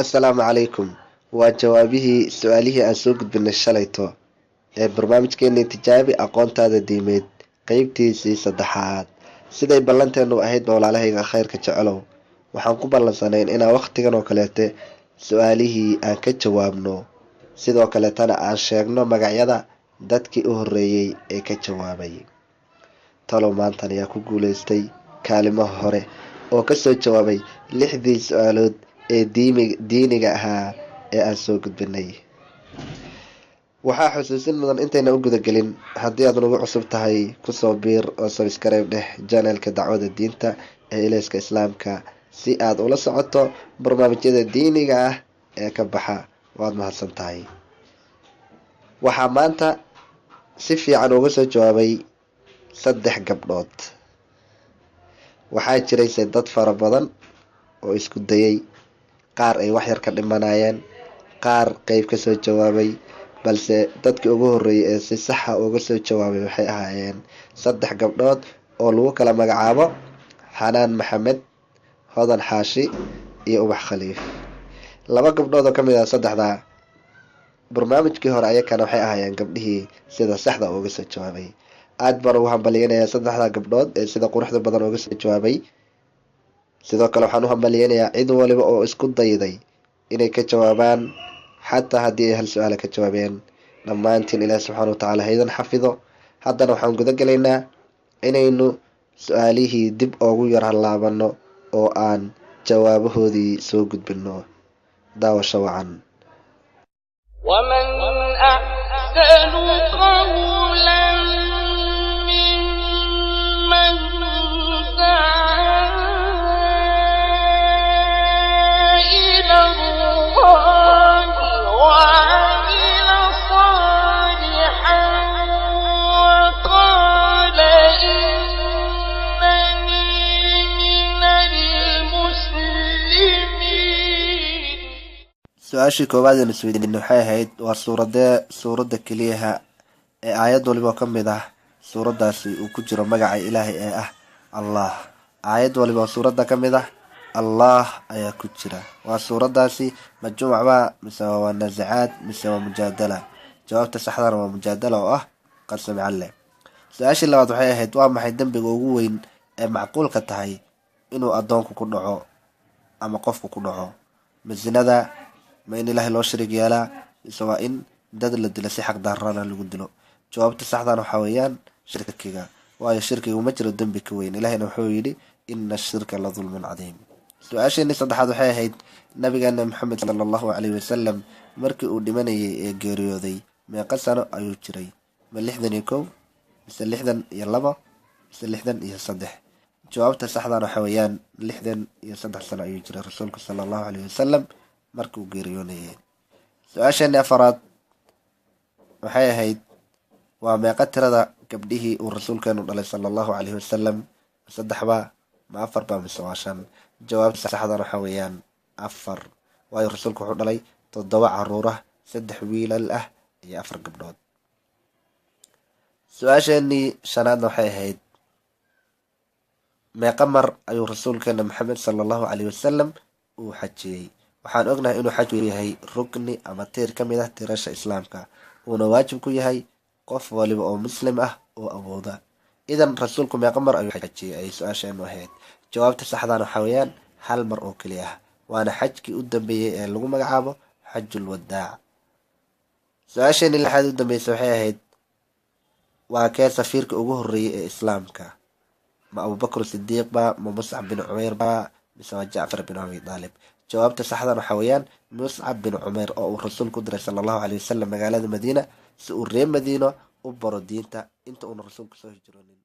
assalaamu calaykum. Waa jawaabihii su-aalihii aan soo gudbinay shalayto ee barnaamijkeennii tijaabi aqoontaada diimeed qeybtiisii saddexaad. Siday ballanteenu ahayd walaalahayga khayrka jecelow, waxaan ku ballansanayn inaan wakhtigan oo kaleete su-aalihii aan ka jawaabno, sidoo kaleetana aan sheegno magacyada dadkii u horreeyey ee ka jawaabay. talow maantan ayaa ku guulaystay kaalimaha hore oo kasoo jawaabay 6dii su-aalood ee diiniga ahaa ee aan soo gudbinay. waxaa xusuusin mudan intayna u gudagelin, haddii aad nagu cusub tahay kusoo biir oo sabskaraib dheh janalka dacwada diinta ee ilayska islaamka si aad ula socoto barnaamijyada diiniga ah ee ka baxa. waad mahadsan tahay. waxaa maanta si fiican uga soo jawaabay 3 gabdhood. waxaa jirayse dad fara badan oo isku dayay, qaar ay wax yar ka dhimanayeen, qaar qeyb kasoo jawaabay, balse dadkii ugu horreeyay ee si saxa uga soo jawaabay waxay ahaayeen 3 gabdhood oo lagu kala magacaabo xanaan maxamed, hodan xaashi iyo ubax khaliif. 2 gabdhood oo kamid ah 3da barnaamijkii hore ayakana waxay ahaayeen gabdhihii sida saxda uga soo jawaabay. aad baan ugu hambaliyeynayaa 3da gabdhood ee sida quruxda badan uga soo jawaabay. sidoo kale waxaan u hambaliyeynayaa cid waliba oo isku dayday inay ka jawaabaan, xataa haddii ay hal su-aala ka jawaabeen. dhammaantiin ilaahi subxaana watacaala haydan xafido. haddana waxaan guda gelaynaa inaynu su-aalihii dib oogu yar halaabano oo aan jawaabahoodii soo gudbino. daawasho wacan. ومن أحسن قولا ممن دعا إلى الله وعمل صالحا وقال إنني من المسلمين. su-aashii koowaad aan isweydiin waxay ahayd, waa suuradda keliyaha ee aayad waliba ka mid ah suuradaasi uu ku jiro magaca ilaahay ee ah allah. aayad waliba oo suuradda ka mid ah allah ayaa ku jira. waa suuradaasi majmuuc baa mise waa naasicaad mise waa mujaadala? jawaabta saxdana waa mujaadala oo ah qasam calle. su-aashii labaad waxay ahayd, waa maxay dembiga ugu weyn ee macquulka tahay inuu adoonku ku dhaco ama qofku ku dhaco? ma zinada? ma in ilaahay loo shariig yeelaa? mise waa in dad la dilo si xaq darana lagu dilo? jawaabta saxdan waxaa weeyaan shirkiga, waayo shirkiga ma jiro dembi ka weyn. ilaahayna wuxuu yidhi ina ashirka la dulmun cadiim. su-aasheenii saddexaad waxay ahayd, nabigeena maxamed sala allahu calayhi wasalam markii uu dhimanayay ee geeriyooday meeqa sano ayuu jiray? ma 61 mise 62 mise 63? jawaabta saxdan waxaa weeyaan 63 sano ayuu jiray rasuulku sala allahu calayhi wasalam markuu geeriyoonayay. su-aasheenii afaraad waxay ahayd, waa meeqa tirada gabdhihii uu rasuulkeenu dhalay sala allahu calayhi wasalam? ma 3ba? ma 4ba? mise waa 5? jawaabta saxdan waxaa weeyaan 4, waayo rasuulku wuxuu dhalay 7 caruur ah, 3 wiilal ah iyo 4 gabdhood. su-aasheenii shanaadna waxay ahayd, meeqa mar ayuu rasuulkeena maxamed sala allahu calayhi wasalam uu xajiyey? waxaan ognahay inuu xajku yahay rukni ama tiir ka mid ah tiirasha islaamka, uuna waajib ku yahay qof waliba oo muslim ah oo awooda. idan rasuulku meeqa mar ayuu xajiyey ayay su-aasheenu ahayd? jawaabta saxdan waxaa weeyaan 1 mar oo keli ah, waana xajkii u dambeeyey ee lagu magacaabo xajul wadaac. su-aasheenii lixaad u dambeysay waxay ahayd, waa kee safiirka ugu horreeyey ee islaamka? ma abubakr sidiiq ba? ma muscab bin cumayr ba? mise waa jacfar bin abi daalib? jawaabta saxdan waxaa weeyaan muscab bin cumayr, oo uu rasuulku diray sala allahu calayhi wasalam magaalada madiina si uu reer madiino u baro diinta inta uuna rasuulku soo hijroonin.